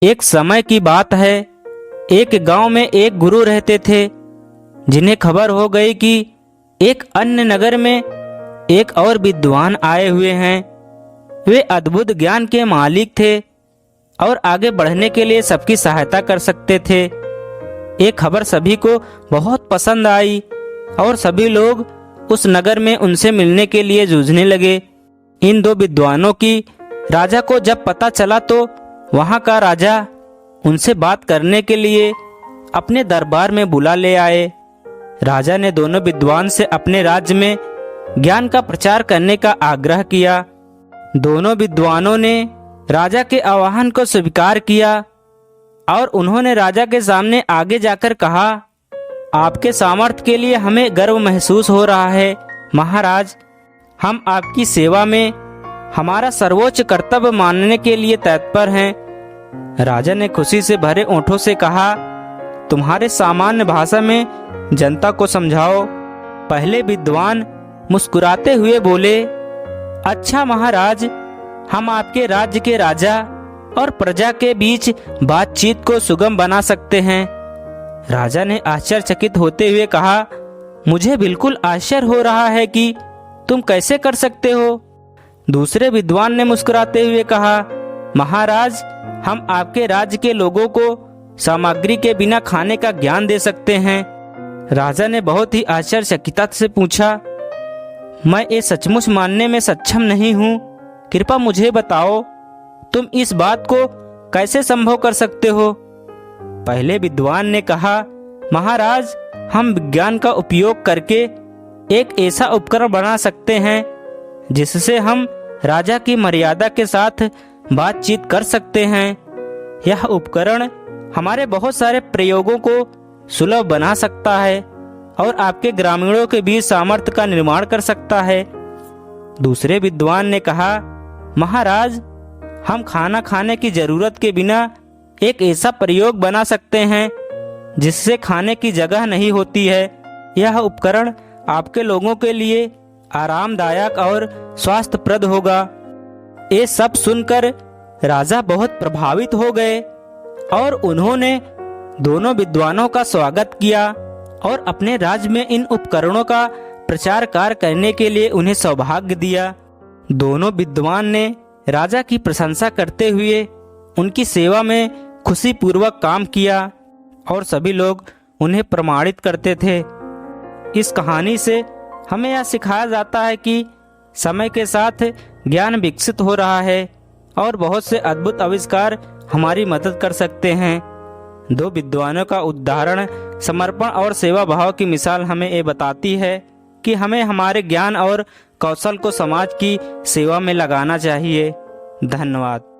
एक समय की बात है, एक गांव में एक गुरु रहते थे, जिन्हें खबर हो गई कि एक अन्य नगर में एक और विद्वान आए हुए हैं। वे अद्भुत ज्ञान के मालिक थे और आगे बढ़ने के लिए सबकी सहायता कर सकते थे। ये खबर सभी को बहुत पसंद आई और सभी लोग उस नगर में उनसे मिलने के लिए जूझने लगे। इन दो विद्वानों की राजा को जब पता चला तो वहां का राजा उनसे बात करने के लिए अपने दरबार में बुला ले आए। राजा ने दोनों विद्वान से अपने राज्य में ज्ञान का प्रचार करने का आग्रह किया। दोनों विद्वानों ने राजा के आह्वान को स्वीकार किया और उन्होंने राजा के सामने आगे जाकर कहा, आपके सामर्थ्य के लिए हमें गर्व महसूस हो रहा है महाराज। हम आपकी सेवा में हमारा सर्वोच्च कर्तव्य मानने के लिए तत्पर हैं। राजा ने खुशी से भरे ओंठों से कहा, तुम्हारे सामान्य भाषा में जनता को समझाओ। पहले विद्वान मुस्कुराते हुए बोले, अच्छा महाराज, हम आपके राज्य के राजा और प्रजा के बीच बातचीत को सुगम बना सकते हैं। राजा ने आश्चर्यचकित होते हुए कहा, मुझे बिल्कुल आश्चर्य हो रहा है कि तुम कैसे कर सकते हो। दूसरे विद्वान ने मुस्कुराते हुए कहा, महाराज, हम आपके राज्य के लोगों को सामग्री के बिना खाने का ज्ञान दे सकते हैं। राजा ने बहुत ही आश्चर्यचकित से पूछा, मैं ये सचमुच मानने में सक्षम नहीं हूँ। कृपया मुझे बताओ, तुम इस बात को कैसे संभव कर सकते हो। पहले विद्वान ने कहा, महाराज, हम विज्ञान का उपयोग करके एक ऐसा उपकरण बना सकते हैं जिससे हम राजा की मर्यादा के साथ बातचीत कर सकते हैं। यह उपकरण हमारे बहुत सारे प्रयोगों को सुलभ बना सकता है और आपके ग्रामीणों के बीच सामर्थ्य का निर्माण कर सकता है। दूसरे विद्वान ने कहा, महाराज, हम खाना खाने की जरूरत के बिना एक ऐसा प्रयोग बना सकते हैं जिससे खाने की जगह नहीं होती है। यह उपकरण आपके लोगों के लिए आरामदायक और स्वास्थ्यप्रद होगा। ये सब सुनकर राजा बहुत प्रभावित हो गए और उन्होंने दोनों विद्वानों का स्वागत किया और अपने राज्य में इन उपकरणों का प्रचार कार्य करने के लिए उन्हें सौभाग्य दिया। दोनों विद्वान ने राजा की प्रशंसा करते हुए उनकी सेवा में खुशी पूर्वक काम किया और सभी लोग उन्हें प्रमाणित करते थे। इस कहानी से हमें यह सिखाया जाता है कि समय के साथ ज्ञान विकसित हो रहा है और बहुत से अद्भुत आविष्कार हमारी मदद कर सकते हैं। दो विद्वानों का उदाहरण समर्पण और सेवा भाव की मिसाल हमें ये बताती है कि हमें हमारे ज्ञान और कौशल को समाज की सेवा में लगाना चाहिए। धन्यवाद।